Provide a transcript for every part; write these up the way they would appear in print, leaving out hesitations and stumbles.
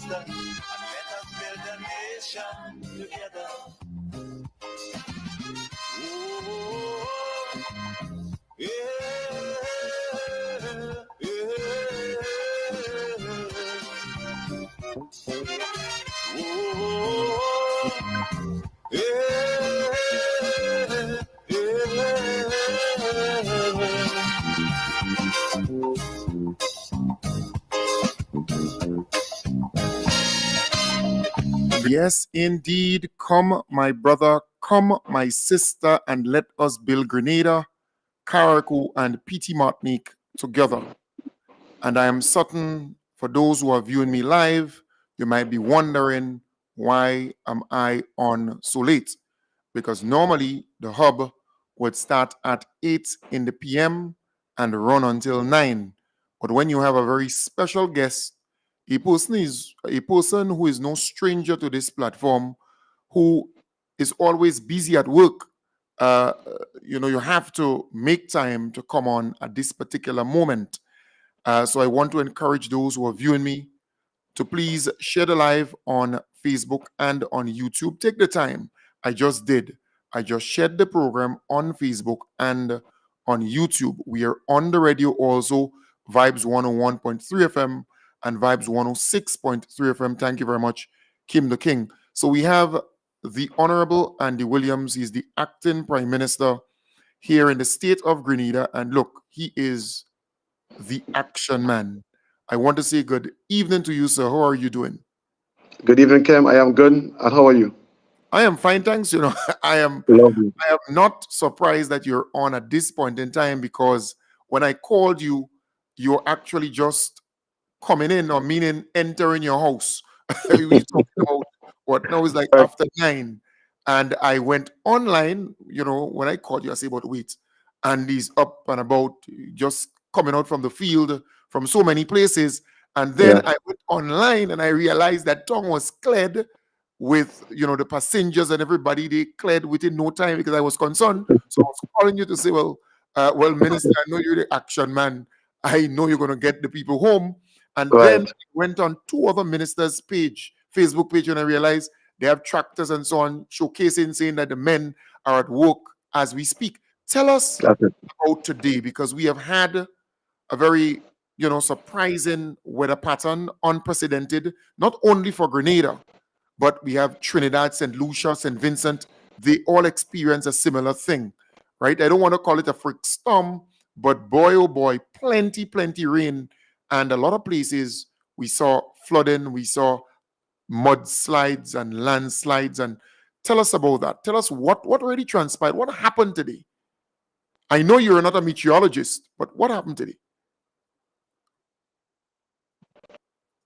sister, and let us build a nation together. Oh, yeah, Yes, indeed. Come, my brother, come, my sister, and let us build Grenada, Carriacou, and Petite Martinique together. And I am certain for those who are viewing me live, you might be wondering, why am I on so late? Because normally the hub would start at 8 in the PM and run until 9. But when you have a very special guest, a person who is no stranger to this platform, who is always busy at work, you have to make time to come on at this particular moment. So I want to encourage those who are viewing me to please share the live on Facebook and on YouTube. Take the time. I just did. I just shared the program on Facebook and on YouTube. We are on the radio also, Vibes 101.3 FM and Vibes 106.3 FM. Thank you very much, Kim the King. So we have the Honorable Andy Williams. He's the acting Prime Minister here in the state of Grenada. And look, he is the action man. I want to say good evening to you, sir. How are you doing? Good evening, Kim. I am good. And how are you? I am fine, thanks. I am not surprised that you're on at this point in time, because when I called you, you're actually just coming in, or meaning entering your house. We talking about what now is like after 9. And I went online, when I called you, I say, but wait, Andy's up and about, just coming out from the field from so many places. And then I went online and I realized that tongue was cleared with, the passengers and everybody. They cleared within no time, because I was concerned. So I was calling you to say, well, Minister, I know you're the action man. I know you're going to get the people home. And then I went on 2 other ministers' Facebook page, and I realized they have tractors and so on, showcasing, saying that the men are at work as we speak. Tell us about today, because we have had a very, surprising weather pattern, unprecedented, not only for Grenada, but we have Trinidad, St. Lucia, St. Vincent. They all experience a similar thing, right? I don't want to call it a freak storm, but boy, oh boy, plenty rain. And a lot of places we saw flooding, we saw mudslides and landslides. And tell us about that. Tell us what really transpired. What happened today? I know you're not a meteorologist, but what happened today?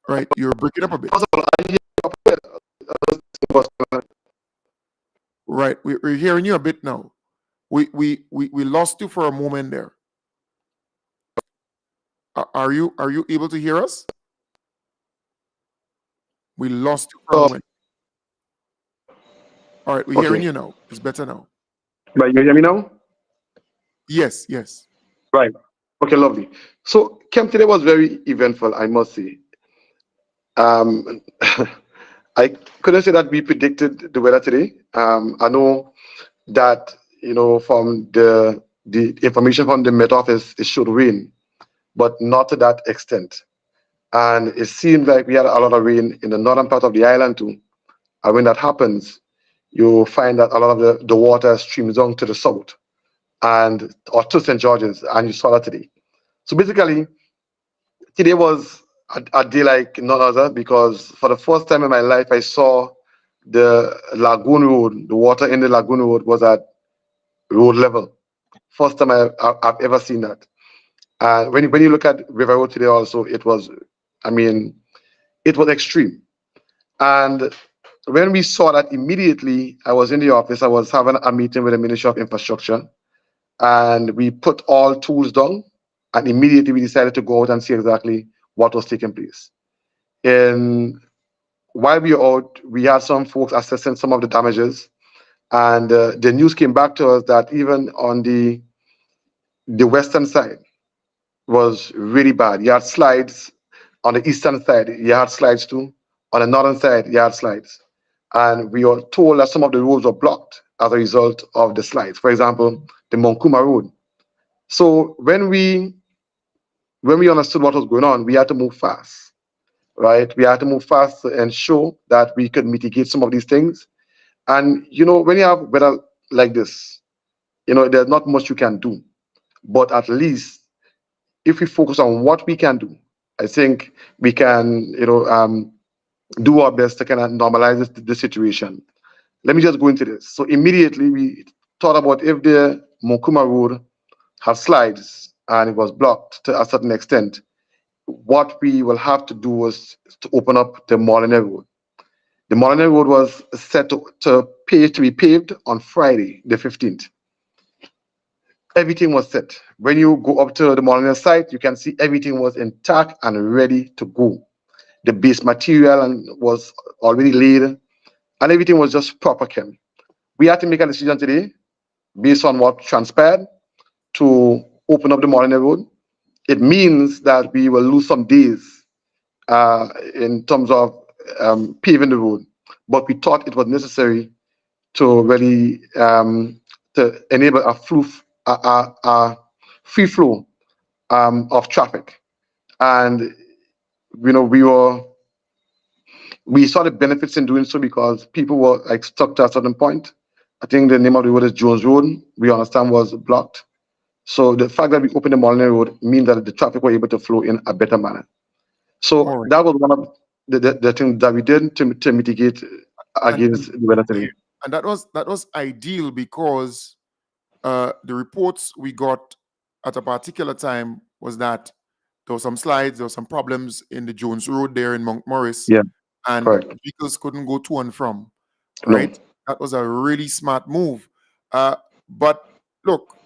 Right, you're breaking up a bit. Right, we're hearing you a bit now. We lost you for a moment there. Are you able to hear us? We lost you for a moment. All right, we're hearing you now. It's better now. Right, you hear me now? Yes. Right. Okay, lovely. So camp today was very eventful, I must say. I couldn't say that we predicted the weather today. I know that, from the information from the Met Office, it should rain, but not to that extent. And it seemed like we had a lot of rain in the northern part of the island too. And when that happens, you find that a lot of the water streams down to the south or to St. George's, and you saw that today. So basically, today was a day like none other, because for the first time in my life, I saw the lagoon road, the water in the lagoon road was at road level. First time I've ever seen that. When you look at River Road today also, it was extreme. And when we saw that, immediately, I was in the office, I was having a meeting with the Ministry of Infrastructure, and we put all tools down, and immediately we decided to go out and see exactly what was taking place. And while we were out, we had some folks assessing some of the damages, and the news came back to us that even on the western side was really bad. You had slides on the eastern side, you had slides too. on the northern side, yard slides. And we were told that some of the roads were blocked as a result of the slides. For example, the Monkuma Road. So when we understood what was going on, we had to move fast, right? We had to move fast to ensure that we could mitigate some of these things. And when you have weather like this, there's not much you can do. But at least if we focus on what we can do, I think we can, do our best to kind of normalize the situation. Let me just go into this. So immediately we thought about if the Monkuma Road had slides and it was blocked to a certain extent, what we will have to do was to open up the Molyneux Road. The Molyneux Road was set to be paved on Friday, the 15th. Everything was set. When you go up to the Molyneux site, you can see everything was intact and ready to go. The base material was already laid, and everything was just proper, Ken. We had to make a decision today, based on what transpired, to open up the Molyneux Road. It means that we will lose some days in terms of paving the road, but we thought it was necessary to really to enable a free flow of traffic. And we saw the benefits in doing so because people were like stuck to a certain point. I think the name of the road is Jones Road. We understand was blocked. So the fact that we opened the Molyneux Road means that the traffic were able to flow in a better manner. So that was one of the things that we did to mitigate against the weather today. And that was ideal because the reports we got at a particular time was that there were some slides, there were some problems in the Jones Road there in Mount Morris. Yeah, and correct. vehicles couldn't go to and from, right? No. That was a really smart move. But look,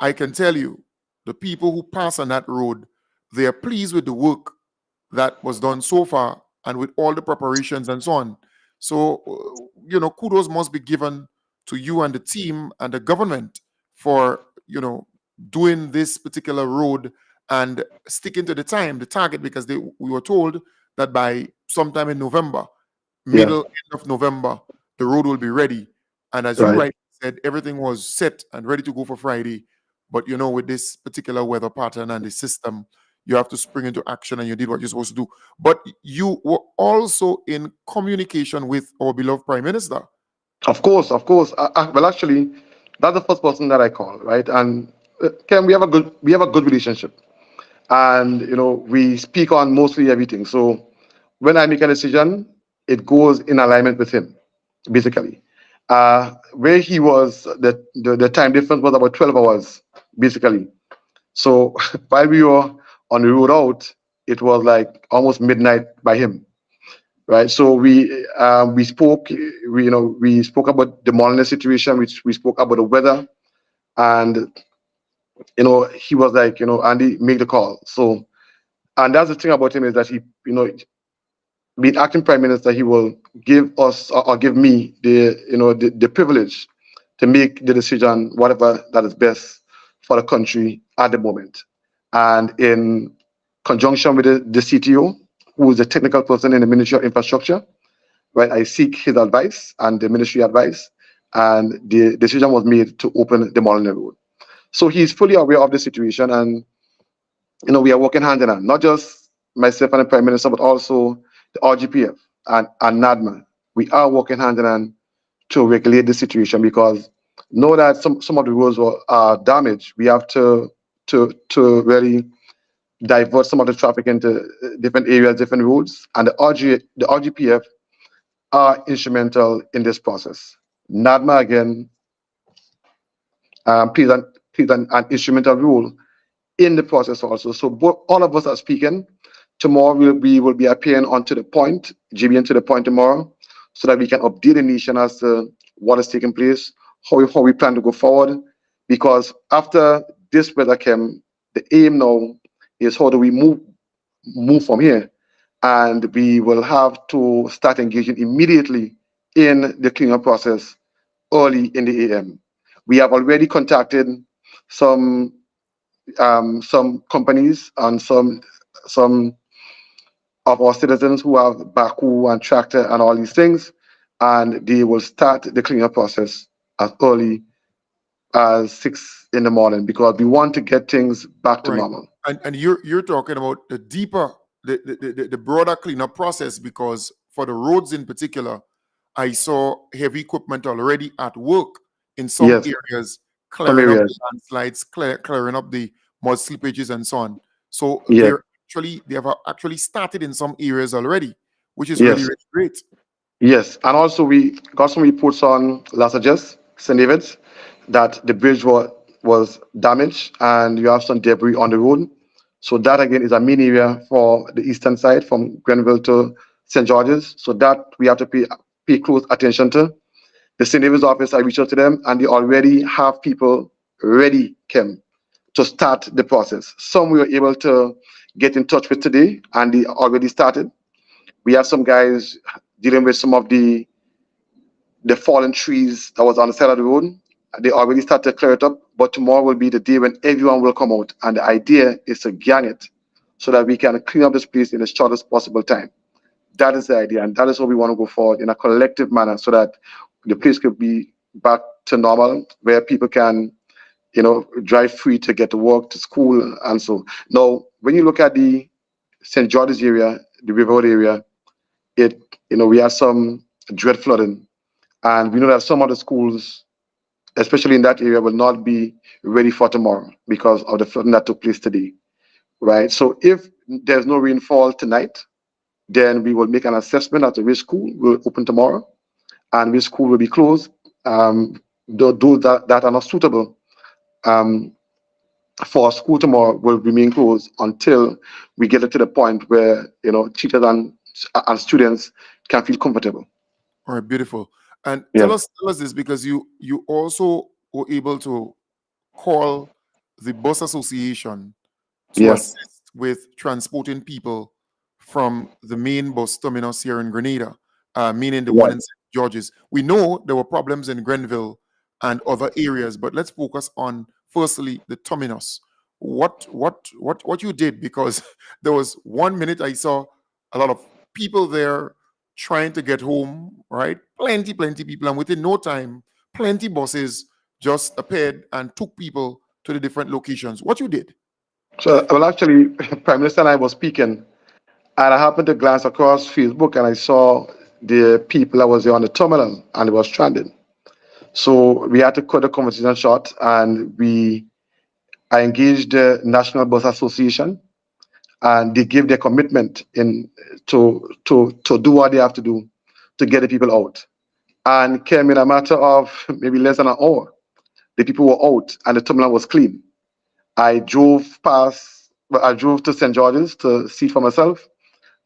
I can tell you, the people who pass on that road, they are pleased with the work that was done so far and with all the preparations and so on. So, kudos must be given to you and the team and the government for, doing this particular road and sticking to the target, because we were told that by sometime in November, end of November, the road will be ready. And as you Right. rightly said, everything was set and ready to go for Friday. But with this particular weather pattern and the system, you have to spring into action and you did what you're supposed to do. But you were also in communication with our beloved Prime Minister. Of course. Well, actually, that's the first person that I call, right? And Ken, we have a good relationship, and we speak on mostly everything. So when I make a decision, it goes in alignment with him, basically. Where he was, the time difference was about 12 hours, basically. So while we were on the road out, it was like almost midnight by him, right? So we spoke, we spoke about the Molyneux situation, which we spoke about the weather, and he was like, Andy, make the call. So, and that's the thing about him, is that he, being acting prime minister, he will give us or give me the privilege to make the decision, whatever that is best for the country at the moment. And in conjunction with the CTO, who is the technical person in the Ministry of Infrastructure, right, I seek his advice and the ministry advice, and the decision was made to open the Molyneux Road. So he's fully aware of the situation, and we are working hand in hand, not just myself and the Prime Minister, but also the RGPF and NADMA. We are working hand in hand to regulate the situation, because know that some of the roads are damaged. We have to really divert some of the traffic into different areas, different roads, and the RGPF are instrumental in this process. NADMA again plays an instrumental role in the process also. So all of us are speaking. Tomorrow we will be appearing onto the point, GBN to the point tomorrow, so that we can update the nation as to what is taking place, how we plan to go forward. Because after this weather came, the aim now is how do we move from here, and we will have to start engaging immediately in the cleanup process early in the AM. We have already contacted some companies and some of our citizens who have backhoe and tractor and all these things, and they will start the cleanup process as early as 6 in the morning because we want to get things back to Right. normal. And you're talking about the deeper, the broader cleanup process, because for the roads in particular, I saw heavy equipment already at work in some Yes, areas, some clearing up the areas. landslides, clearing up the mud slippages and so on. So Yes, they have actually started in some areas already, which is really, yes, really great. yes. And also we got some reports on Lassages, St. David's, that the bridge was damaged and you have some debris on the road. So that again is a main area for the eastern side from Grenville to St. George's. So that we have to pay close attention to. The St. David's office, I reached out to them and they already have people ready, Kim, to start the process. Some we were able to get in touch with today and they already started. We have some guys dealing with some of the fallen trees that was on the side of the road. They already started to clear it up, but tomorrow will be the day when everyone will come out. And the idea is to gang it so that we can clean up this place in the shortest possible time. That is the idea, and that is what we want to go forward in a collective manner so that the place could be back to normal, where people can, drive free to get to work, to school, and so. Now, when you look at the St. George's area, the River area, we have some dread flooding, and we know that some of the schools, especially in that area, will not be ready for tomorrow because of the flooding that took place today, right? So if there's no rainfall tonight, then we will make an assessment as to which school will open tomorrow and which school will be closed. Those that are not suitable for school tomorrow will remain closed until we get it to the point where teachers and students can feel comfortable. All right, beautiful. And Yeah, tell us this, because you also were able to call the bus association to yeah, assist with transporting people from the main bus terminus here in Grenada, meaning the one yeah. in St. George's. We know there were problems in Grenville and other areas, but let's focus on firstly the terminus. What you did, because there was 1 minute I saw a lot of people there trying to get home, right? Plenty people, and within no time, plenty buses just appeared and took people to the different locations. What you did? So, well, actually, Prime Minister and I was speaking, and I happened to glance across Facebook and I saw the people that was there on the terminal and it was stranded. So we had to cut the conversation short, and I engaged the National Bus Association, and they gave their commitment in to do what they have to do to get the people out. And came in a matter of maybe less than an hour. The people were out, and the terminal was clean. I drove to St. George's to see for myself,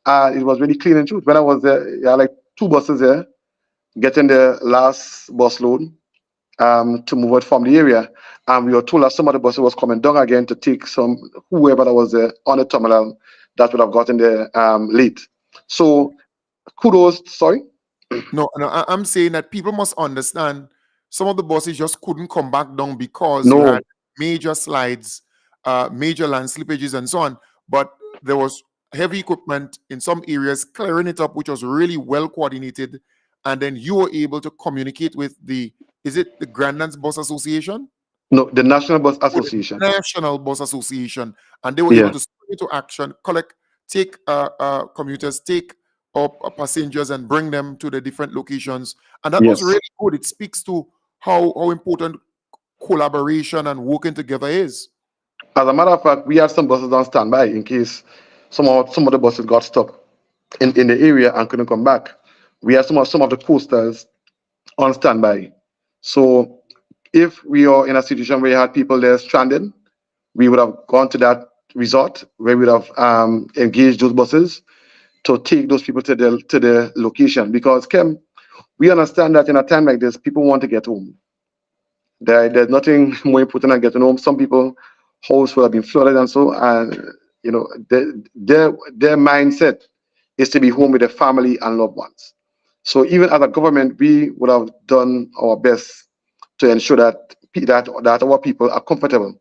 and it was really clean and true. When I was there, yeah, like two buses there, getting the last bus load to move out from the area. And we were told that some of the buses was coming down again to take whoever that was there on the terminal that would have gotten there late. So kudos, sorry. No, I'm saying that people must understand some of the buses just couldn't come back down because you No, had major slides, major land slippages, and so on. But there was heavy equipment in some areas clearing it up, which was really well coordinated. And then you were able to communicate with is it the Grandlands Bus Association? no, the National Bus With the Association. National Bus Association, and they were able Yeah, to spring into action, take commuters, take up passengers, and bring them to the different locations. And that was yes. really good. It speaks to how important collaboration and working together is. As a matter of fact, we had some buses on standby in case some of the buses got stuck in the area and couldn't come back. We had some of the coasters on standby. So if we are in a situation where you had people there stranded, we would have gone to that resort where we would have engaged those buses to take those people to the location. Because Kim, we understand that in a time like this, people want to get home. There's nothing more important than getting home. Some people homes will have been flooded and so, and their mindset is to be home with their family and loved ones. So even as a government, we would have done our best to ensure that our people are comfortable.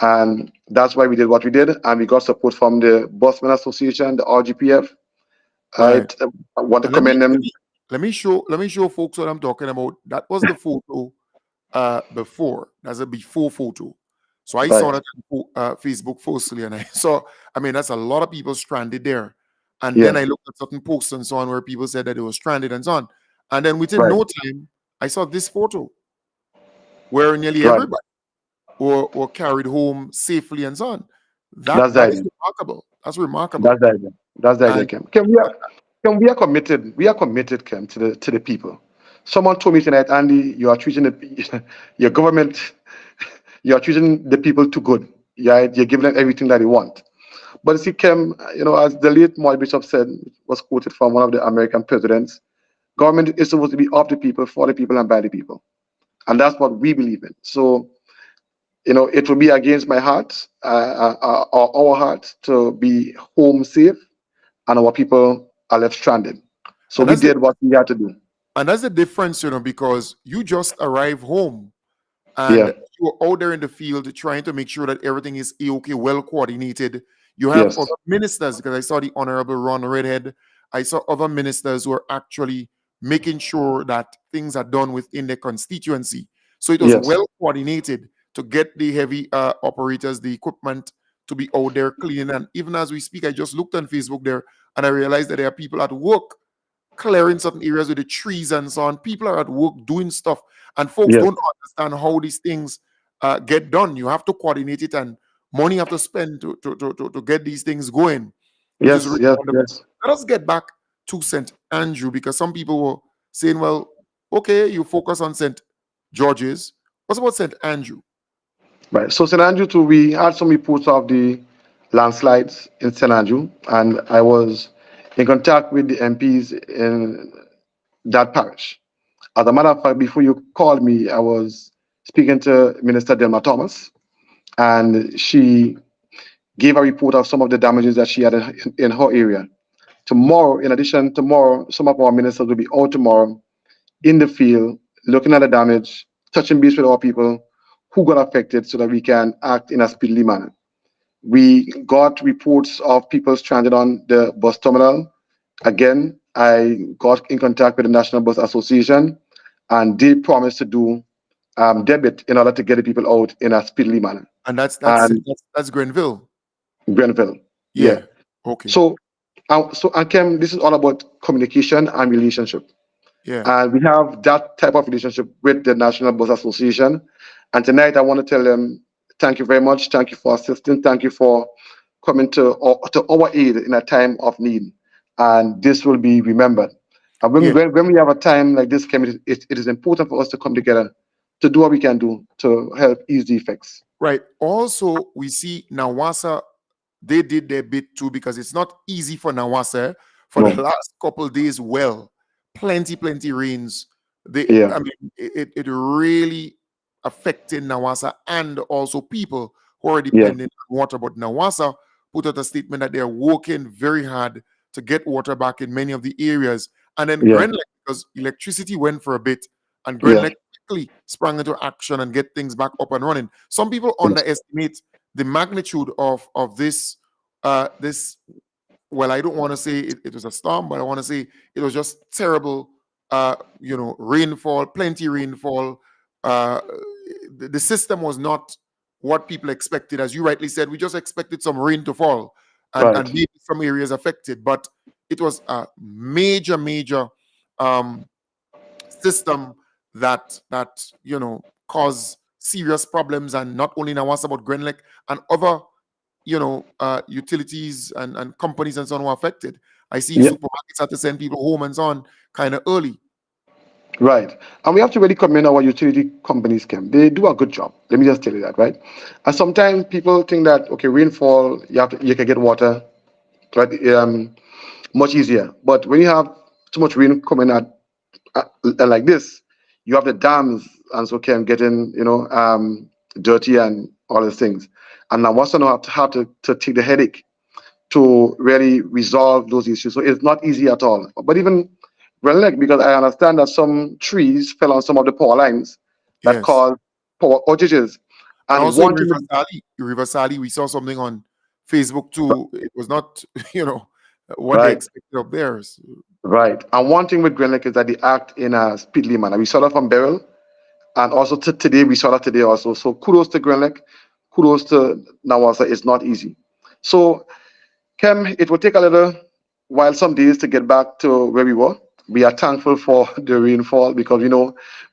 And that's why we did what we did. And we got support from the Busman Association, the RGPF, Right. Right. I want to And let me commend let them. me let me show folks what I'm talking about. That was the photo before. That's a before photo. So I saw Right. that on Facebook firstly, and I saw, I mean, that's a lot of people stranded there. And then Yeah. I looked at certain posts and so on where people said that they were stranded and so on. And then within Right. no time, I saw this photo where nearly Right. everybody were carried home safely and so on. That's the That is idea. remarkable. That's remarkable. That's the idea. That's the idea, And Kim. We are committed. We are committed, Kim, to the people. Someone told me tonight, Andy, you are treating your government, you are treating the people too good. You're giving them everything that they want. But you see, Kim, as the late Moy Bishop said, was quoted from one of the American presidents, government is supposed to be of the people, for the people, and by the people. And that's what we believe in. So, it will be against my heart, or our heart, to be home safe and our people are left stranded. So and we that's the did what we had to do. and that's the difference, because you just arrive home Yeah. and you're out there in the field trying to make sure that everything is okay, well coordinated. You have Yes. other ministers, because I saw the Honorable Ron Redhead. I saw other ministers who are actually making sure that things are done within the constituency. So it was Yes. well coordinated to get the heavy operators, the equipment to be out there cleaning. And even as we speak, I just looked on Facebook there and I realized that there are people at work clearing certain areas with the trees and so on. People are at work doing stuff, and folks Yes. don't understand how these things get done. You have to coordinate it, and money you have to spend to get these things going, which is Yes. really Yes. wonderful. Yes. Let us get back to St. Andrew, because some people were saying, well, okay, you focus on St. George's. What about St. Andrew? Right. So St. Andrew too, we had some reports of the landslides in St. Andrew, and I was in contact with the MPs in that parish. As a matter of fact, before you called me, I was speaking to Minister Delma Thomas, and she gave a report of some of the damages that she had in her area. Tomorrow, in addition, tomorrow, some of our ministers will be out tomorrow in the field, looking at the damage, touching base with our people who got affected so that we can act in a speedily manner. We got reports of people stranded on the bus terminal. Again, I got in contact with the National Bus Association, and they promised to do debit in order to get the people out in a speedily manner. And And that's Grenville. Grenville, yeah. Yeah. Okay. So, Kem, this is all about communication and relationship. Yeah. And we have that type of relationship with the National Bus Association. And tonight, I want to tell them thank you very much. Thank you for assisting. Thank you for coming to our aid in a time of need. And this will be remembered. And Yeah. when we have a time like this, it is important for us to come together to do what we can do to help ease the effects. Right. Also, we see Nawasa, they did their bit too, because it's not easy for Nawasa for the No. last couple days. Well, plenty rains. Yeah. I mean, it really affected Nawasa and also people who are Yeah. dependent on water. But Nawasa put out a statement that they're working very hard to get water back in many of the areas. And then Yeah. Grenlec, because electricity went for a bit, and Yeah. Grenlec quickly sprang into action and get things back up and running. Some people Yes. underestimate the magnitude of this this. Well, I don't want to say it was a storm, but I want to say it was just terrible. Rainfall, plenty rainfall. Uh, the system was not what people expected, as you rightly said. We just expected some rain to fall, and Right. maybe some areas affected, but it was a major um, system that cause serious problems, and not only in Nawasa but Grenlec and other utilities and companies and so on were affected. I see Yeah. supermarkets had to send people home and so on kind of early. Right. And we have to really commend our utility companies, Kim. They do a good job. Let me just tell you that, right? And sometimes people think that, okay, rainfall, you can get water, right? Much easier. But when you have too much rain coming at like this, you have the dams and so can getting, dirty and all these things. And now what's going to have to take the headache to really resolve those issues. So it's not easy at all. But even because I understand that some trees fell on some of the power lines that Yes. caused power outages. And And also in one thing, River Sali, we saw something on Facebook too. It was not, you know, what they expected of theirs. Right. And one thing with Green Lake is that they act in a speedily manner. We saw that from Beryl, and also today we saw that today also. So kudos to Green Lake, kudos to Nawasa. It's not easy. So Kem, it will take a little while, some days, to get back to where we were. We are thankful for the rainfall because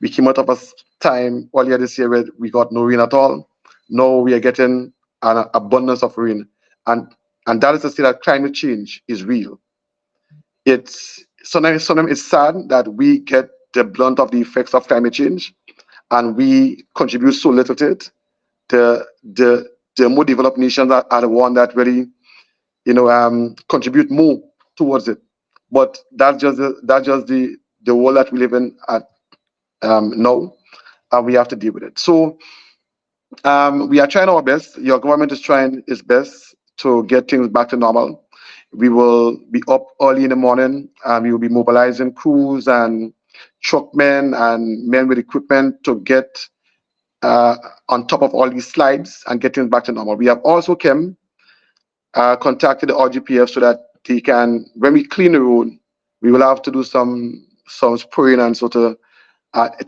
we came out of a time earlier this year where we got no rain at all. Now we are getting an abundance of rain, and that is to say that climate change is real. It's sometimes it's sad that we get the blunt of the effects of climate change, and we contribute so little to it. The more developed nations are the one that really contribute more towards it. But that's just the world that we live in at now, and we have to deal with it. So we are trying our best. Your government is trying its best to get things back to normal. We will be up early in the morning, and we will be mobilizing crews and truckmen and men with equipment to get on top of all these slides and get things back to normal. We have also contacted the RGPF so that they can, when we clean the road, we will have to do some spraying and so to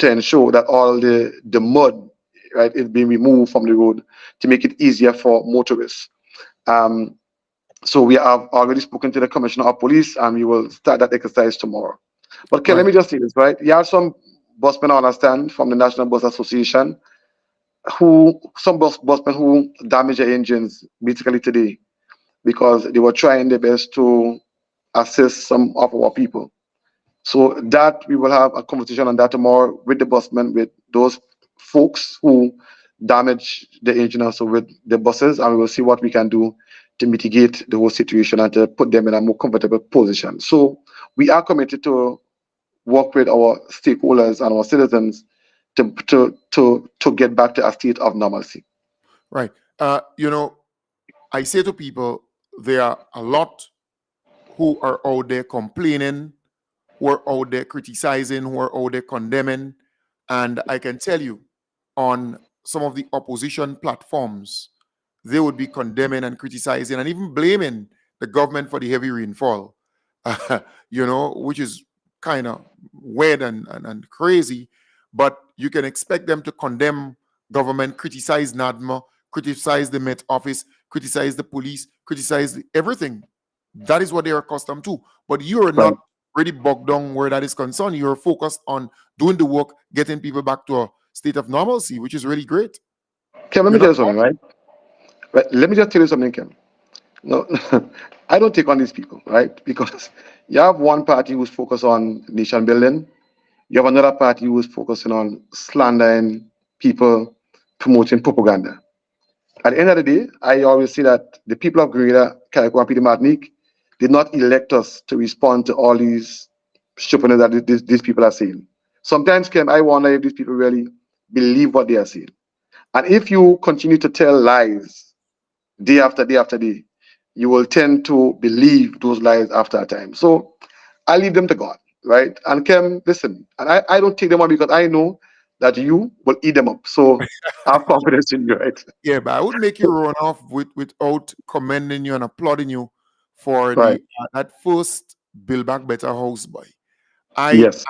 ensure that all the mud, right, is being removed from the road to make it easier for motorists. So we have already spoken to the Commissioner of Police, and we will start that exercise tomorrow. But let me just say this, right? You have some busmen, I understand, from the National Bus Association, some busmen who damaged their engines basically today because they were trying their best to assist some of our people. So that we will have a conversation on that tomorrow with the busmen, with those folks who damage the engine, also with the buses, and we will see what we can do to mitigate the whole situation and to put them in a more comfortable position. So we are committed to work with our stakeholders and our citizens to get back to a state of normalcy. Right. I say to people, there are a lot who are out there complaining, who are out there criticizing, who are out there condemning. And I can tell you, on some of the opposition platforms, they would be condemning and criticizing and even blaming the government for the heavy rainfall, which is kind of weird and crazy. But you can expect them to condemn government, criticize NADMA, criticize the Met Office, criticize the police, criticize everything. That is what they're accustomed to. But you're not really bogged down where that is concerned. You're focused on doing the work, getting people back to a state of normalcy, which is really great. Kim, let me tell you something, right? Let me just tell you something, Kim. No, I don't take on these people, right? Because you have one party who's focused on nation building. You have another party who's focusing on slandering people, promoting propaganda. At the end of the day, I always say that the people of Grenada, Carriacou, and Petite Martinique did not elect us to respond to all these stupidness that these people are saying. Sometimes, Kim, I wonder if these people really believe what they are saying. And if you continue to tell lies day after day after day, you will tend to believe those lies after a time. So I leave them to God, right? And Kim, listen, and I don't take them on because I know that you will eat them up. So I have confidence in you, right? Yeah, but I would make you run off without commending you and applauding you for Right. that first Build Back Better house boy. Yes.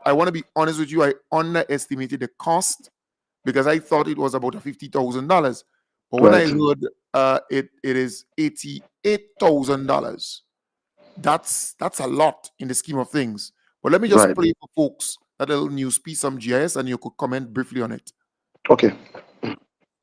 I want to be honest with you. I underestimated the cost because I thought it was about $50,000. But when I heard it is $88,000, that's a lot in the scheme of things. But let me just play for folks that little news piece on GIS, and you could comment briefly on it. Okay.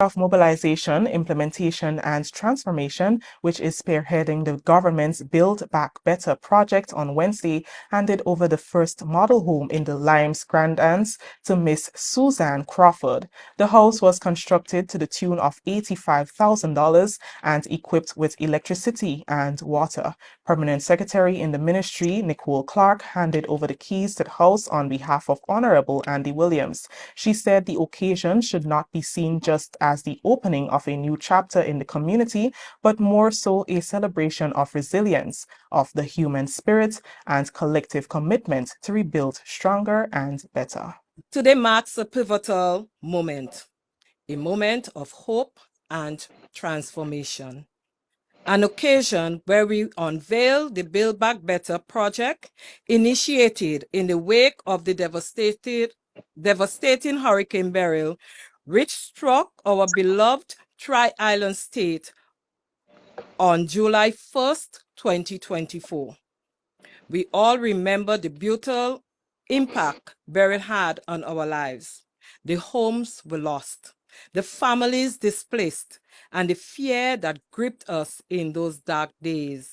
Of Mobilization, Implementation and Transformation, which is spearheading the government's Build Back Better project, on Wednesday handed over the first model home in the Limes Grandans to Miss Suzanne Crawford. The house was constructed to the tune of $85,000 and equipped with electricity and water. Permanent Secretary in the Ministry, Nicole Clark, handed over the keys to the house on behalf of Honorable Andy Williams. She said the occasion should not be seen just as the opening of a new chapter in the community, but more so a celebration of resilience, of the human spirit, and collective commitment to rebuild stronger and better. Today marks a pivotal moment, a moment of hope and transformation. an occasion where we unveil the Build Back Better project initiated in the wake of the devastating Hurricane Beryl, which struck our beloved Tri-Island state on July 1st, 2024. We all remember the brutal impact Beryl had on our lives. The homes were lost, the families displaced, and the fear that gripped us in those dark days.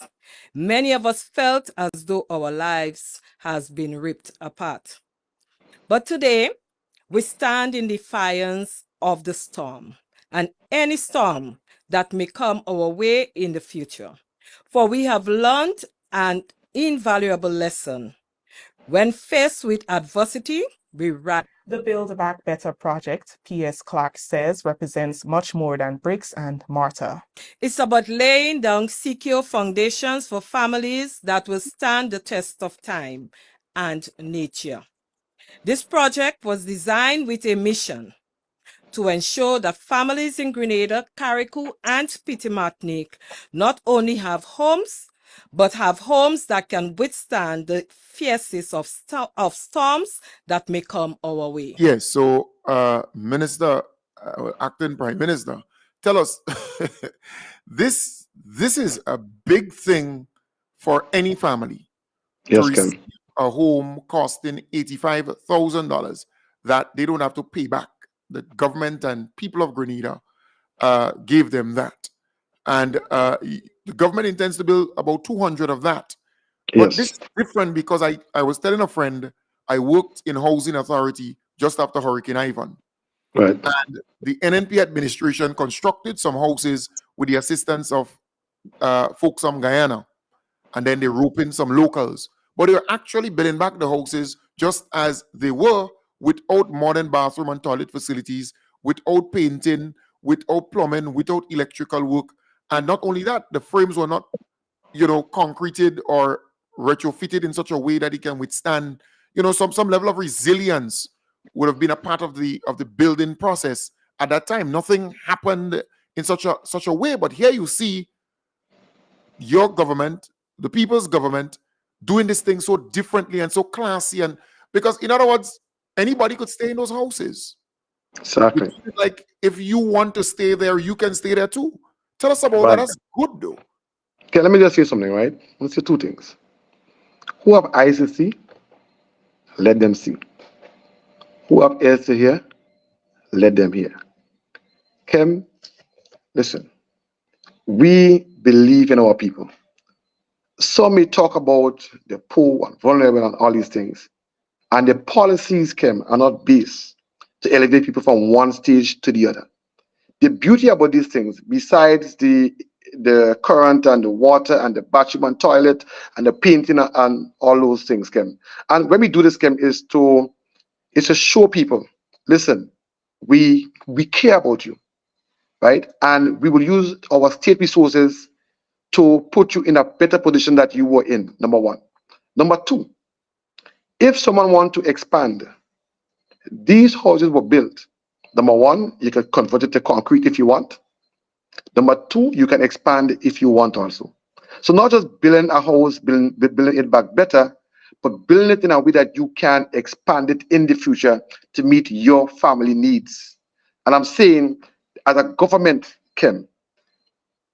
Many of us felt as though our lives has been ripped apart. But today, we stand in defiance of the storm and any storm that may come our way in the future. For we have learned an invaluable lesson. When faced with adversity, we rise. The Build Back Better project, P.S. Clark says, represents much more than bricks and mortar. It's about laying down secure foundations for families that will stand the test of time and nature. This project was designed with a mission to ensure that families in Grenada, Carriacou, and Petit Martinique not only have homes, but have homes that can withstand the fiercest of storms that may come our way. Yes, so Minister, Acting Prime Minister, tell us, this is a big thing for any family to Yes, receive Ken. a home costing $85,000 that they don't have to pay back. The government and people of Grenada gave them that. And the government intends to build about 200 of that. But this Yes. is different because I was telling a friend, I worked in housing authority just after Hurricane Ivan. Right. And the NNP administration constructed some houses with the assistance of folks from Guyana. And then they rope in some locals. But they were actually building back the houses just as they were, without modern bathroom and toilet facilities, without painting, without plumbing, without electrical work. And not only that, the frames were not, concreted or retrofitted in such a way that it can withstand, some level of resilience would have been a part of the building process. At that time, nothing happened in such a way. But here you see your government, the people's government, doing this thing so differently and so classy. And because, in other words, anybody could stay in those houses. Exactly. Like, if you want to stay there, you can stay there too. Tell us about that. Right. That's good, though. Okay, let me just say something, right? Let's say two things. Who have eyes to see, let them see. Who have ears to hear, let them hear. Kim, listen, we believe in our people. Some may talk about the poor and vulnerable and all these things. And the policies, Kim, are not based to elevate people from one stage to the other. The beauty about these things, besides the current and the water and the bathroom and toilet and the painting and all those things, Kim. And when we do this, Kim, is to show people, listen, we care about you, right? And we will use our state resources to put you in a better position that you were in, number one. Number two, if someone wants to expand, these houses were built. Number one, you can convert it to concrete if you want. Number two, you can expand if you want also. So not just building a house, building it back better, but building it in a way that you can expand it in the future to meet your family needs. And I'm saying, as a government, Kim,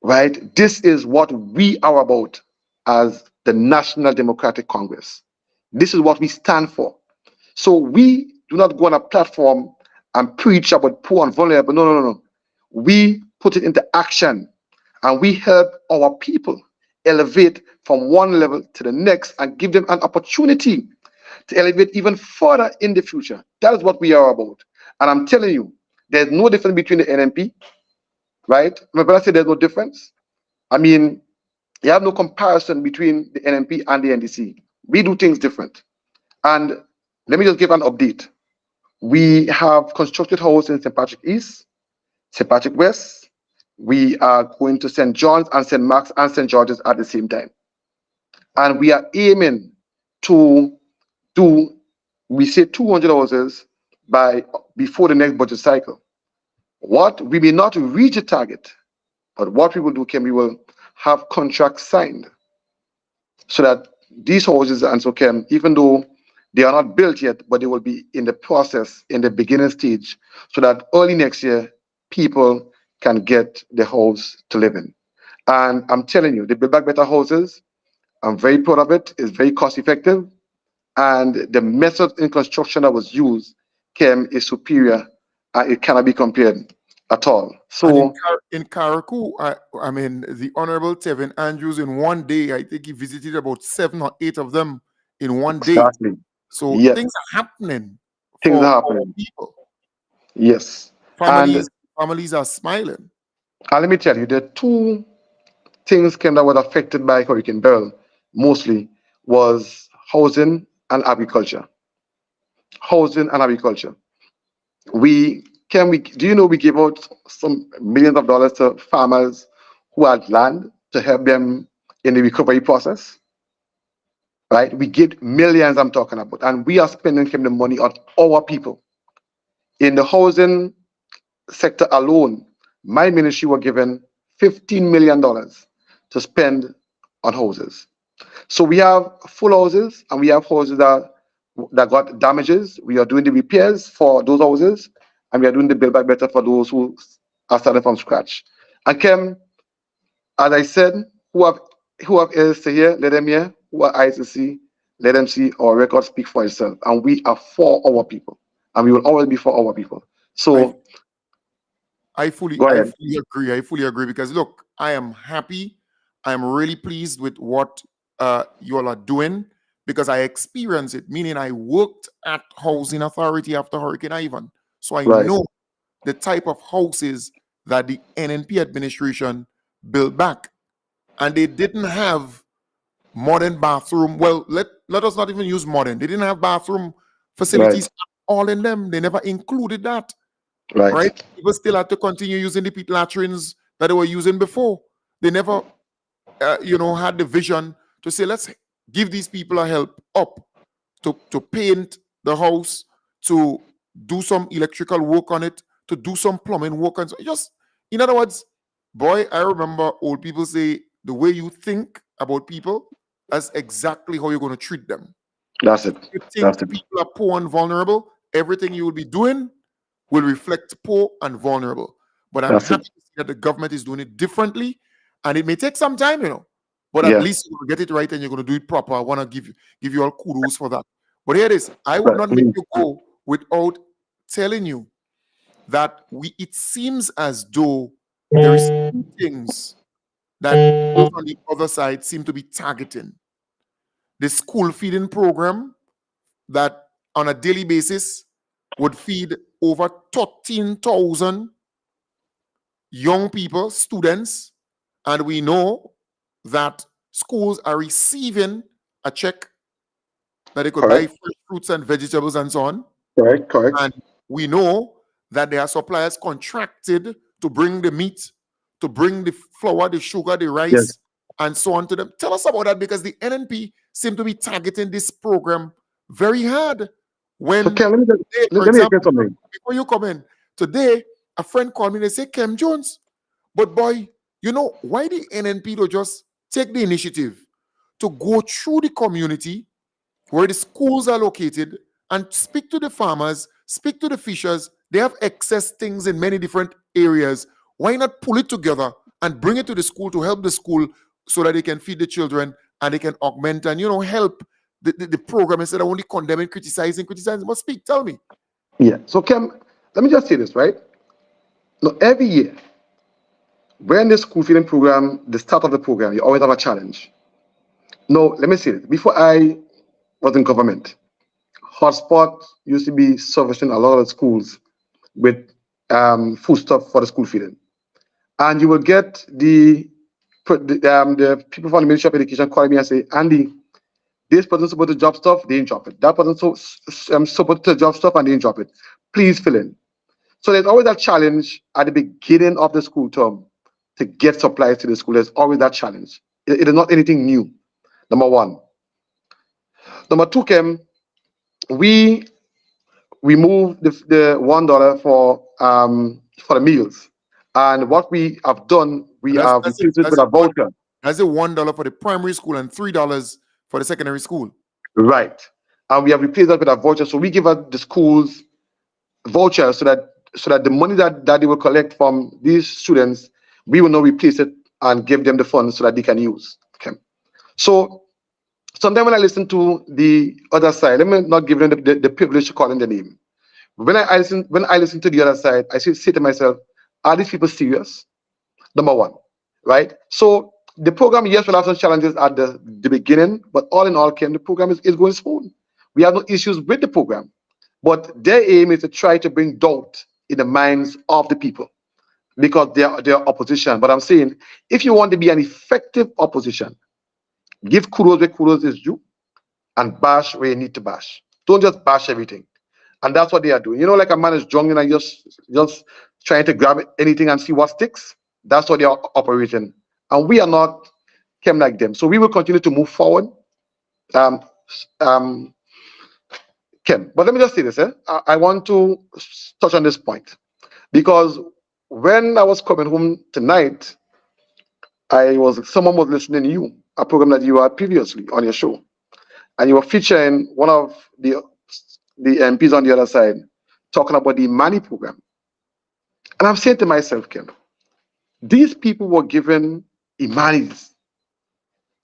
right, this is what we are about as the National Democratic Congress. This is what we stand for. So we do not go on a platform and preach about poor and vulnerable. No. We put it into action, and we help our people elevate from one level to the next and give them an opportunity to elevate even further in the future. That is what we are about. And I'm telling you, there's no difference between the NNP, right? When I say there's no difference, I mean, you have no comparison between the NNP and the NDC. We do things different. And let me just give an update. We have constructed houses in St. Patrick East, St. Patrick West. We are going to St. John's and St. Mark's and St. George's at the same time. And we are aiming to do, we say 200 houses before the next budget cycle. We may not reach a target, but what we will do, Kim, we will have contracts signed so that these houses and so can, even though they are not built yet, but they will be in the process, in the beginning stage, so that early next year, people can get the house to live in. And I'm telling you, the Build Back Better houses, I'm very proud of it. It's very cost effective. And the method in construction that was used is superior. It cannot be compared at all. So in Karakou, I mean, the Honorable Tevin Andrews, in one day, I think he visited about 7 or 8 of them in one day. exactly. So Yes. things are happening Things for are our happening. people. Yes. Families are smiling. And let me tell you, the two things that were affected by Hurricane Beryl mostly was housing and agriculture. Housing and agriculture. Do you know we gave out some millions of dollars to farmers who had land to help them in the recovery process? Right? We give millions, I'm talking about, and we are spending the money on our people. In the housing sector alone, my ministry were given $15 million to spend on houses. So we have full houses and we have houses that got damages. We are doing the repairs for those houses and we are doing the Build Back Better for those who are starting from scratch. And Kim, as I said, who have ears to hear, let them hear. Who have eyes to see, let them see. Our record speak for itself. And we are for our people. And we will always be for our people. So I fully agree. I fully agree because look, I am happy. I am really pleased with what you all are doing because I experienced it, meaning I worked at Housing Authority after Hurricane Ivan. So I know the type of houses that the NNP administration built back. And they didn't have modern bathroom. Well, let us not even use modern. They didn't have bathroom facilities all in them. They never included that. Right? People still had to continue using the pit latrines that they were using before. They never, had the vision to say, let's give these people a help up to paint the house, to do some electrical work on it, to do some plumbing work. And so just, in other words, boy, I remember old people say, the way you think about people, that's exactly how you're going to treat them. That's it. If you think people are poor and vulnerable, everything you will be doing will reflect poor and vulnerable. But I'm happy to see that the government is doing it differently. And it may take some time, but at least you're going to get it right and you're going to do it proper. I want to give you all kudos for that. But here it is. I would not let you go without telling you that it seems as though there is things that those on the other side seem to be targeting. The school feeding program that on a daily basis would feed over 13,000 young people, students, and we know that schools are receiving a check that they could buy fresh fruits and vegetables and so on. Correct. And we know that there are suppliers contracted to bring the meat, to bring the flour, the sugar, the rice, and so on to them. Tell us about that because the NNP seem to be targeting this program very hard. When let me get something. Before you come in, today, a friend called me and they say, Kem Jones, but boy, why the NNP don't just take the initiative to go through the community where the schools are located and speak to the farmers, speak to the fishers. They have excess things in many different areas. Why not pull it together and bring it to the school to help the school so that they can feed the children and they can augment and, help the program instead of only condemning, criticizing. But speak, tell me. Yeah. So, Kem, let me just say this, right? Now, every year, when the school feeding program, the start of the program, you always have a challenge. No, let me say it. Before I was in government, Hotspot used to be servicing a lot of schools with foodstuff for the school feeding. And you will get the people from the Ministry of Education calling me and say, Andy, this person supposed to drop stuff, they didn't drop it. That person supposed to drop stuff and they didn't drop it. Please fill in. So there's always that challenge at the beginning of the school term to get supplies to the school. There's always that challenge. It is not anything new. Number one. Number two, Kem, we moved the $1 for the meals. And what we have done, we have replaced it with a voucher. That's a $1 for the primary school and $3 for the secondary school. Right. And we have replaced that with a voucher. So we give the schools vouchers so that the money that they will collect from these students, we will now replace it and give them the funds so that they can use. Okay. So sometimes when I listen to the other side, let me not give them the privilege to call in the name. When I listen to the other side, I say to myself, are these people serious? Number one, right? So the program, yes, will have some challenges at the beginning, but all in all, Ken, the program is going smooth. We have no issues with the program, but their aim is to try to bring doubt in the minds of the people because they are opposition. But I'm saying, if you want to be an effective opposition, give kudos where kudos is due and bash where you need to bash. Don't just bash everything. And that's what they are doing. You know, like a man is drunk and just trying to grab anything and see what sticks. That's what they are operating. And we are not came like them. So we will continue to move forward. Um, Kim, but let me just say this. I want to touch on this point because when I was coming home tonight, someone was listening to you, a program that you had previously on your show, and you were featuring one of the MPs on the other side talking about the money program. And I'm saying to myself, Kim, these people were given Imanis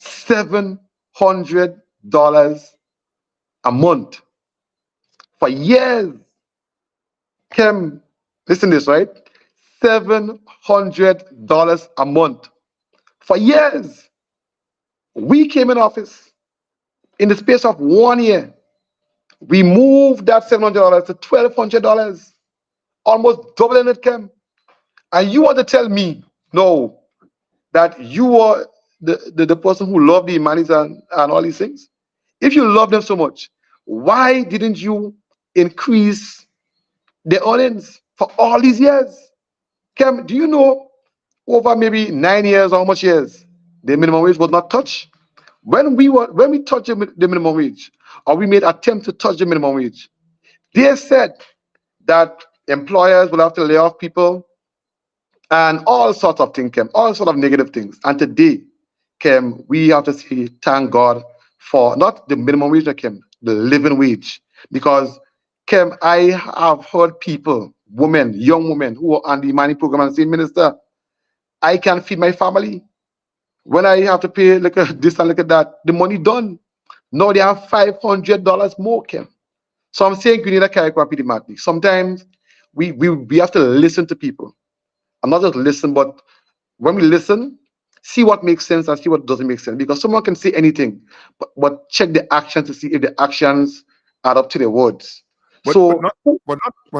$700 a month for years. Kim, listen to this, right? $700 a month for years. We came in office in the space of 1 year. We moved that $700 to $1,200, almost doubling it, Kim. And you want to tell me, no, that you are the person who loved the Imanis and all these things? If you love them so much, why didn't you increase the earnings for all these years? Kim, do you know over maybe 9 years or how much years the minimum wage was not touched? When we touched the minimum wage, or we made attempts to touch the minimum wage, they said that employers will have to lay off people and all sorts of things, Kim, all sorts of negative things. And today, Kim, we have to say thank God for not the minimum wage, Kim, the living wage. Because, Kim, I have heard people, women, young women who are on the money program and say, Minister, I can feed my family. When I have to pay like this and like that, the money done. Now they have $500 more, Kim. So I'm saying we need a character mathematics. Sometimes we have to listen to people. I'm not just listen, but when we listen, see what makes sense and see what doesn't make sense. Because someone can say anything, but check the actions to see if the actions add up to their words. But So, not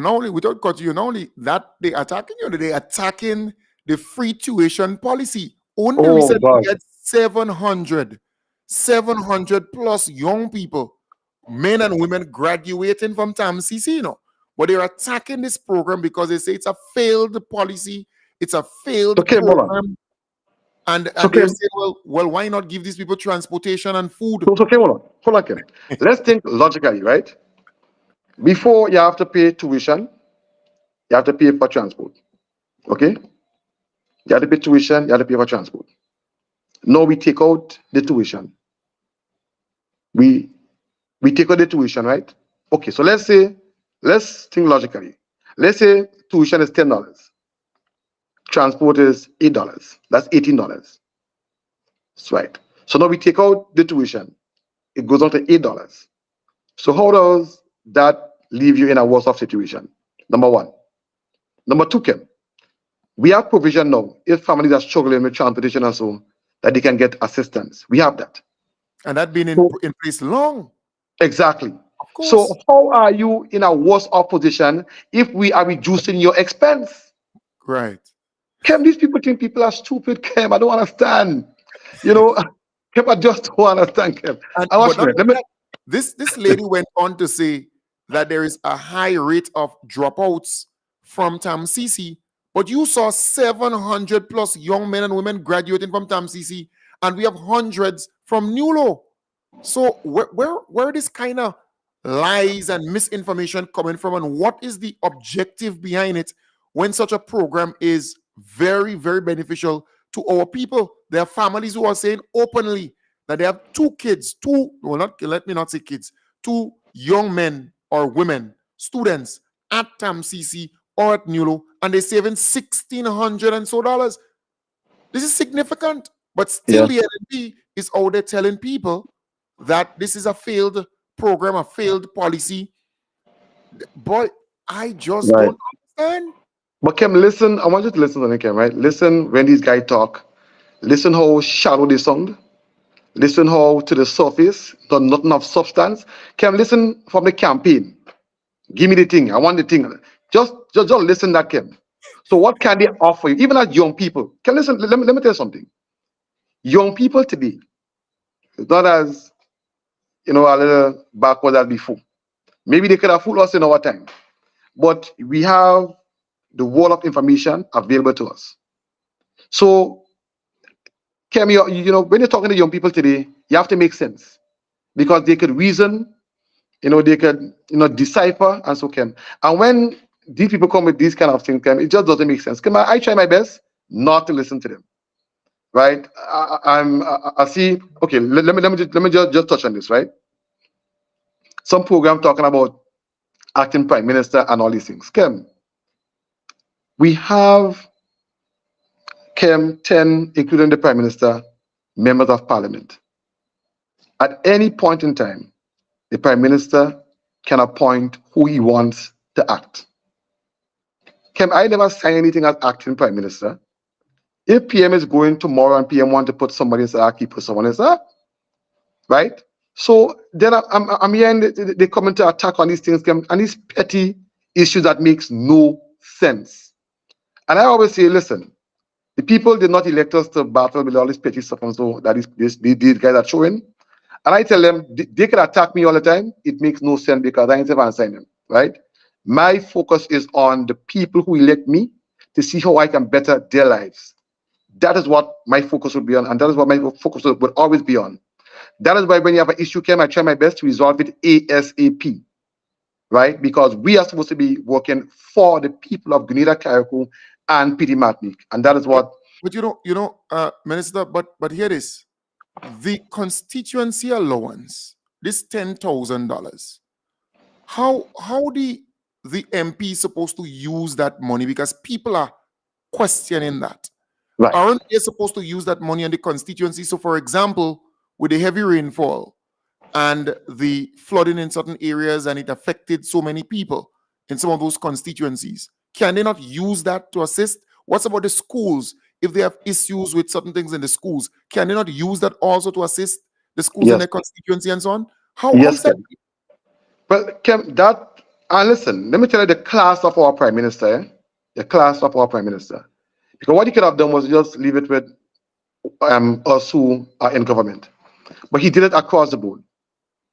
only without cut you, not only that they attacking you, they attacking the free tuition policy. Only oh recently God, we had 700 plus young people, men and women graduating from TAMCC, you know. But they're attacking this program because they say it's a failed policy, it's a failed okay, hold on. program. And So, they're Kim, saying, well, why not give these people transportation and food? so Kim, hold on, Kim. Let's think logically, right? Before you have to pay tuition, you have to pay for transport. Okay? You have to pay tuition, you have to pay for transport. Now we take out the tuition. We take out the tuition, right? Okay, so let's think logically. Let's say tuition is $10. Transport is $8. That's $18. That's right. So now we take out the tuition. It goes on to $8. So how does that leave you in a worse off situation? Number one. Number two, Kim, we have provision now if families are struggling with transportation and so that they can get assistance. We have that. And that been in place long. Exactly. Of course. So how are you in a worse off position if we are reducing your expense? Right. Kim, these people think people are stupid, Kim. I don't understand. You know, Kim, I just don't understand, Kim. This lady went on to say that there is a high rate of dropouts from TAMCC, but you saw 700 plus young men and women graduating from TAMCC, and we have hundreds from NULO. So where this kind of lies and misinformation coming from, and what is the objective behind it when such a program is very, very beneficial to our people. There are families who are saying openly that they have two kids, let me not say kids, two young men or women, students at TAMCC or at NULO, and they're saving $1,600 and so dollars. This is significant, but still the LNP is out there telling people that this is a failed program, a failed policy. Boy, I just don't understand. But Kim, listen, I want you to listen to me, Kim, right? Listen when these guys talk. Listen how shallow they sound. Listen how to the surface, nothing of substance. Kim, listen from the campaign. Give me the thing. I want the thing. Just listen that, Kim. So what can they offer you? Even as young people. Kim, listen, let me tell you something. Young people today, it's not as, a little backward as before. Maybe they could have fooled us in our time. But we have the wall of information available to us. So, Kim, when you're talking to young people today, you have to make sense because they could reason, they could, decipher, and so Kim. And when these people come with these kind of things, Kim, it just doesn't make sense. Kim, I try my best not to listen to them, right? I see. Okay, let me just touch on this, right? Some program talking about acting prime minister and all these things. Kim, we have 10, including the prime minister, members of parliament. At any point in time, the prime minister can appoint who he wants to act. Kim, I never sign anything as acting prime minister. If PM is going tomorrow and PM want to put somebody as he put someone as right? So then I'm hearing they come to attack on these things, Kim, and these petty issues that makes no sense. And I always say, listen, the people did not elect us to battle with all this petty stuff and so that these guys are showing. And I tell them, they can attack me all the time. It makes no sense because I ain't ever answering them, right? My focus is on the people who elect me to see how I can better their lives. That is what my focus would be on, and that is what my focus would always be on. That is why when you have an issue, Kim, I try my best to resolve it ASAP, right? Because we are supposed to be working for the people of Grenada, Carriacou, and Petite Martinique, and that is what. But Minister, but here it is. The constituency allowance, this $10,000. How the MP supposed to use that money? Because people are questioning that. Right. Aren't they supposed to use that money on the constituency? So, for example, with the heavy rainfall and the flooding in certain areas, and it affected so many people in some of those constituencies, can they not use that to assist? What's about the schools? If they have issues with certain things in the schools, can they not use that also to assist the schools in their constituency and so on? How is that? Well, Kim, listen, let me tell you the class of our prime minister, the class of our prime minister. Because what he could have done was just leave it with us who are in government. But he did it across the board.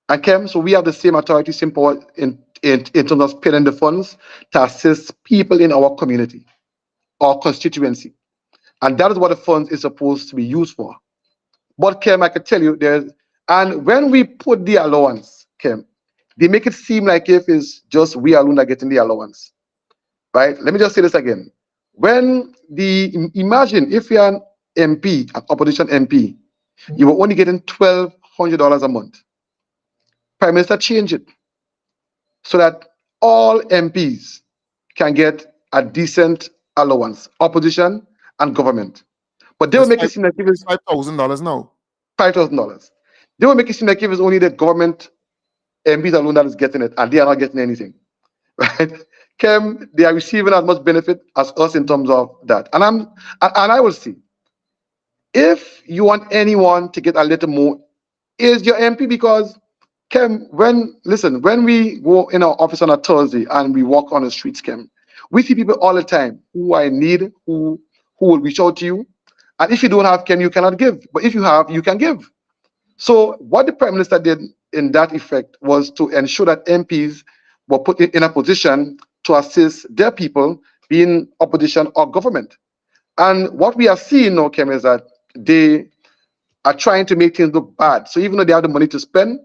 And Kim, so we have the same authority, same power in terms of spending the funds to assist people in our community, our constituency. And that is what the funds is supposed to be used for. But Kim, I can tell you, and when we put the allowance, Kim, they make it seem like if it's just we alone are getting the allowance, right? Let me just say this again. Imagine if you're an MP, an opposition MP, you were only getting $1,200 a month. Prime Minister changed it so that all MPs can get a decent allowance, opposition and government. But they will make it seem like it was $5,000 now. $5,000. They will make it seem like it was only the government MPs alone that is getting it, and they are not getting anything. Right? Kim, they are receiving as much benefit as us in terms of that. And I will see. If you want anyone to get a little more, is your MP, because Kim, when we go in our office on a Thursday and we walk on the streets, Kim, we see people all the time who are in need, who will reach out to you. And if you don't have, Kim, you cannot give. But if you have, you can give. So what the Prime Minister did in that effect was to ensure that MPs were put in a position to assist their people, being opposition or government. And what we are seeing now, Kim, is that they are trying to make things look bad. So even though they have the money to spend,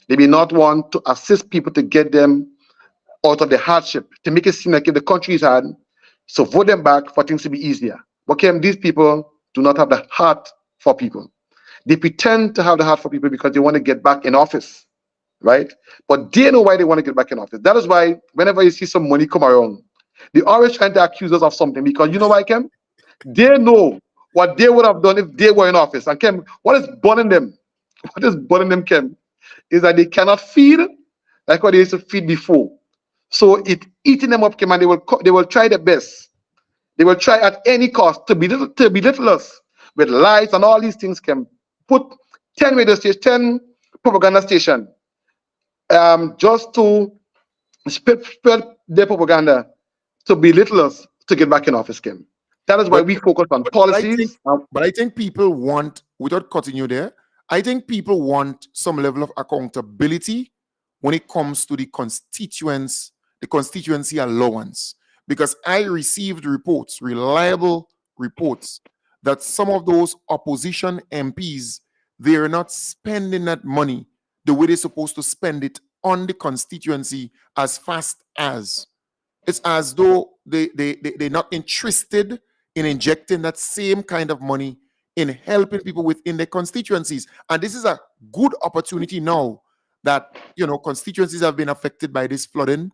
they may not want to assist people to get them out of the hardship, to make it seem like if the country is hard, so vote them back for things to be easier. But Kim, these people, do not have the heart for people. They pretend to have the heart for people because they want to get back in office, right? But they know why they want to get back in office. That is why whenever you see some money come around, they always trying to accuse us of something, because you know why, Kem? They know what they would have done if they were in office. And Kem, what is burning them? What is burning them, Kem, is that they cannot feed like what they used to feed before. So it eating them up, Kem, and they will try their best. They will try at any cost to belittle us with lies and all these things. Can put 10 radio stations, 10 propaganda stations, just to spread their propaganda to belittle us to get back in office. Kim. That is why we focus on policies. But I think people want, without cutting you there, I think people want some level of accountability when it comes to the constituency allowance. Because I received reports, reliable reports, that some of those opposition MPs, they are not spending that money the way they're supposed to spend it on the constituency as fast as. It's as though they're not interested in injecting that same kind of money in helping people within their constituencies. And this is a good opportunity now that, you know, constituencies have been affected by this flooding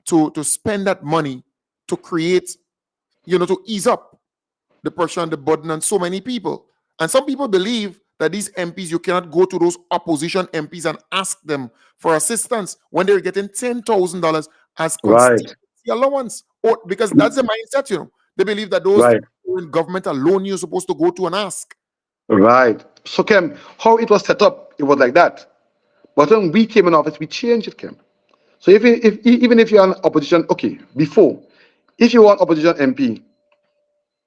to spend that money to create, you know, to ease up the pressure and the burden on so many people. And some people believe that these MPs, you cannot go to those opposition MPs and ask them for assistance when they're getting $10,000 as constituency allowance. Or because that's the mindset, you know. They believe that those in government alone you're supposed to go to and ask. Right. So, Kem, how it was set up, it was like that. But when we came in office, we changed it, Kem. So even if you're an opposition, okay, before, if you were an opposition MP,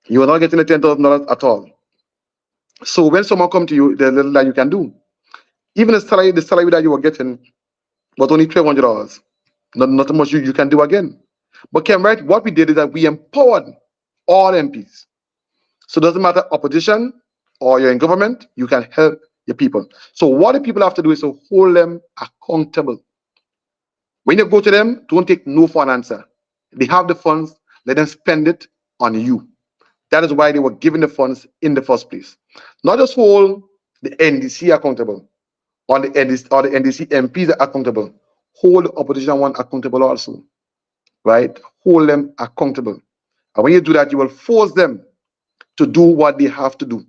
you are not getting the $10,000 at all. So when someone come to you, there's little that you can do. Even the salary that you were getting was only $1,200. Not much you can do again. But Kem, right, what we did is that we empowered all MPs. So it doesn't matter opposition or you're in government, you can help your people. So what the people have to do is to hold them accountable. When you go to them, don't take no for an answer. They have the funds, let them spend it on you. That is why they were given the funds in the first place. Not just hold the NDC accountable, or the NDC MPs accountable. Hold the opposition one accountable also, right? Hold them accountable. And when you do that, you will force them to do what they have to do.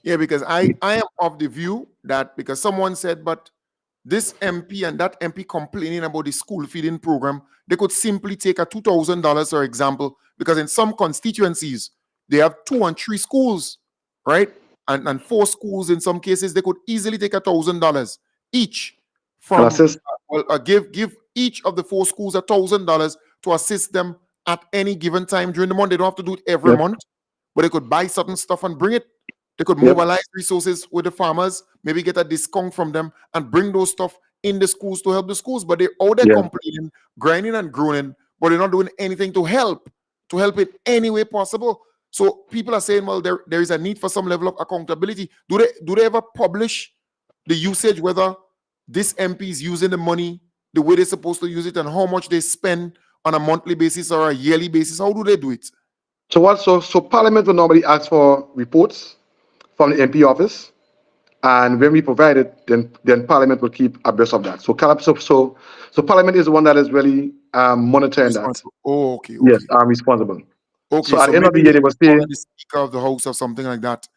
Yeah, because I am of the view that because someone said, but this MP and that MP complaining about the school feeding program, they could simply take a $2,000, for example, because in some constituencies, they have 2 and 3 schools, right? And 4 schools in some cases, they could easily take $1,000 each from, give each of the 4 schools $1,000 to assist them at any given time during the month. They don't have to do it every month, but they could buy certain stuff and bring it. They could mobilize resources with the farmers, maybe get a discount from them and bring those stuff in the schools to help the schools. But they're out there complaining, grinding and groaning, but they're not doing anything to help in any way possible. So people are saying, well, there is a need for some level of accountability. Do they ever publish the usage, whether this MP is using the money the way they're supposed to use it and how much they spend on a monthly basis or a yearly basis? How do they do it? So Parliament will normally ask for reports from the MP office, and when we provide it, then Parliament will keep abreast of that. So Parliament is the one that is really monitoring that. Oh, okay. Yes, I'm responsible. Okay, so at the end of the year, they will say the Speaker of the House or something like that,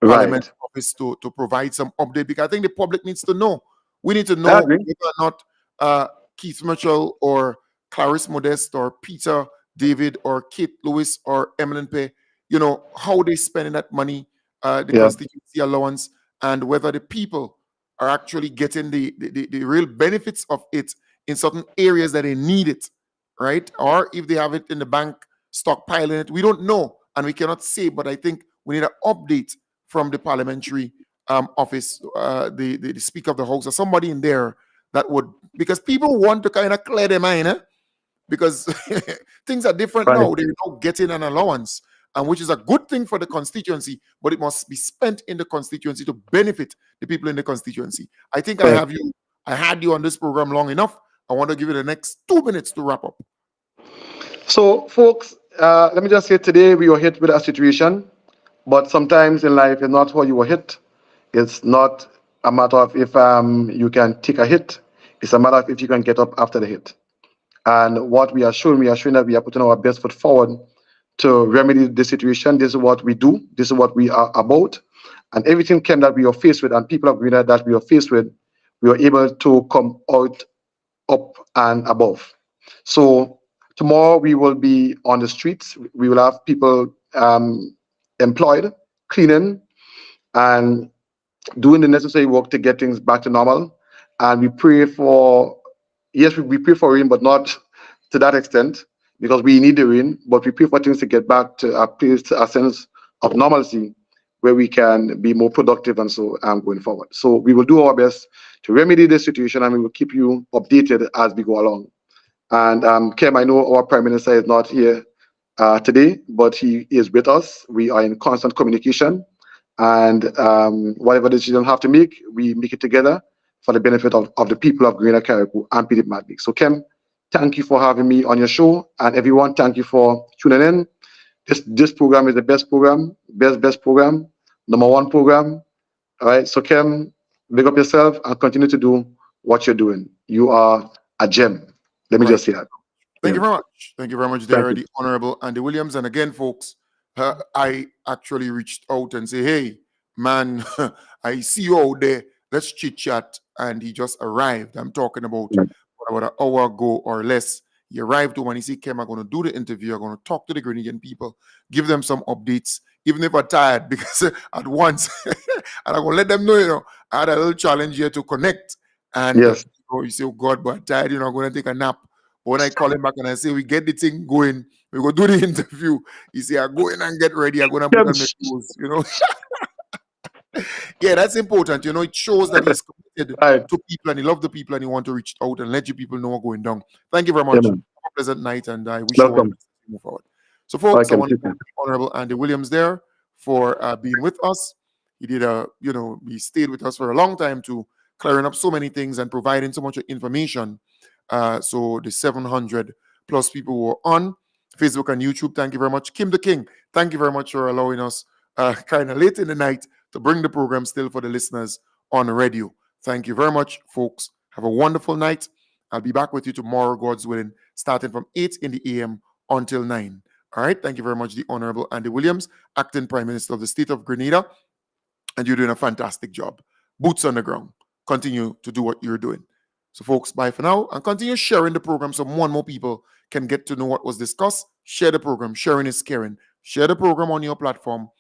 Parliament office to provide some update, because I think the public needs to know. We need to know whether or not Keith Mitchell or Clarice Modeste or Peter David or Kate Lewis or Emmeline Pay, you know, how they spending that money, the constituency allowance, and whether the people are actually getting the real benefits of it in certain areas that they need it, right? Or if they have it in the bank, stockpiling it. We don't know, and we cannot say, but I think we need an update from the parliamentary office, the Speaker of the House, or somebody in there that would, because people want to kind of clear their mind, because things are different now. They're now getting an allowance, and which is a good thing for the constituency, but it must be spent in the constituency to benefit the people in the constituency. I think I had you on this program long enough. I want to give you the next 2 minutes to wrap up. So, folks, let me just say today we are hit with a situation But sometimes in life, it's not how you were hit. It's not a matter of if you can take a hit. It's a matter of if you can get up after the hit. And what we are showing that we are putting our best foot forward to remedy the situation. This is what we do. This is what we are about. And everything came that we are faced with, and people of Grenada that we are faced with, we are able to come out up and above. So tomorrow we will be on the streets. We will have people employed, cleaning, and doing the necessary work to get things back to normal. And we pray for, yes, we pray for rain, but not to that extent because we need the rain, but we pray for things to get back to a place, to a sense of normalcy where we can be more productive and so going forward. So we will do our best to remedy this situation and we will keep you updated as we go along. And Kim, I know our Prime Minister is not here today, but he is with us. We are in constant communication. And whatever decision we have to make, we make it together for the benefit of the people of Greater Caribou and Pidip Madlik. So, Kim, thank you for having me on your show. And everyone, thank you for tuning in. This program is the best program, best program, #1 program. All right. So, Kim, big up yourself and continue to do what you're doing. You are a gem. Let me just say that. Thank you very much. Thank you very much, there, the Honorable Andy Williams. And again, folks, I actually reached out and say, hey, man, I see you out there. Let's chit chat. And he just arrived. I'm talking about about an hour ago or less. He arrived home and he said, Kim, I'm going to do the interview. I'm going to talk to the Grenadian people, give them some updates, even if I'm tired, because at once, and I'm going to let them know, you know, I had a little challenge here to connect. And yes. you say, oh God, but I'm tired, you know, I'm going to take a nap. But when I call him back and I say, we get the thing going, we go do the interview, he say, I go in and get ready, I'm going to put on my clothes, you know. Yeah, that's important. You know, it shows that he's committed to people and he loves the people and he wants to reach out and let you people know what's going down. Thank you very much. Have a pleasant night and I wish you all the best to move forward. So, folks, I want to thank Honorable Andy Williams there for being with us. He did he stayed with us for a long time to clearing up so many things and providing so much information. So the 700 plus people who are on Facebook and YouTube, thank you very much. Kim the King, thank you very much for allowing us kind of late in the night to bring the program still for the listeners on the radio. Thank you very much, folks. Have a wonderful night. I'll be back with you tomorrow, God's willing, starting from 8 in the a.m. until 9. All right. Thank you very much, the Honorable Andy Williams, Acting Prime Minister of the State of Grenada. And you're doing a fantastic job. Boots on the ground. Continue to do what you're doing. So, folks, bye for now. And continue sharing the program so more people can get to know what was discussed. Share the program. Sharing is caring. Share the program on your platform.